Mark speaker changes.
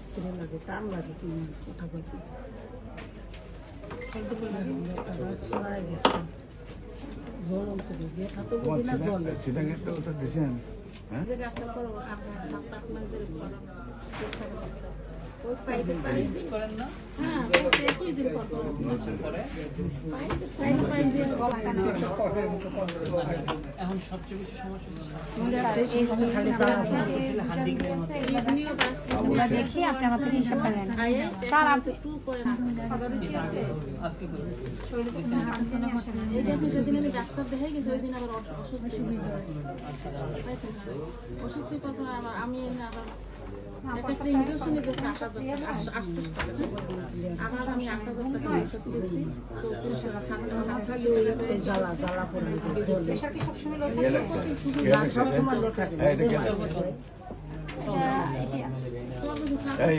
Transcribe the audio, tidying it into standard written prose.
Speaker 1: স্ত্রী লাগে টান লাগে কি কথা বলতে ছড়াই গেছে জল অন্তরে ব্যথা তো বুঝি না জল
Speaker 2: সিটাঙ্গেরটা ওটা দিছেন হ্যাঁ
Speaker 3: যে কাজটা করো আপনার 7-8 মাস ধরে করো ওই পাইপে পানি করেন না হ্যাঁ 21 দিন পর পরে পাইপ দিয়ে গলা কাটা এখন সবচেয়ে বেশি সমস্যা
Speaker 1: খালি তারা
Speaker 4: আমরা দেখি আপনি আমার থেকে হিসাব করেন স্যার আপনি
Speaker 3: আজকে করে এটা যেদিন আমি ডাক্তার দেখাই গেছি ওই দিন আবার অসুস্থ সুবিধা অসুস্থ পর আমি আবার একটা ইনজেকশন নিতে আসতে আবার আমি 8,000 টাকা দিয়েছি তো
Speaker 1: জ্বালা জ্বালা পড়ে
Speaker 4: প্রেশার কি সবসময় লো
Speaker 1: সবসময় লো থাকে
Speaker 4: থাকে এটা
Speaker 2: এই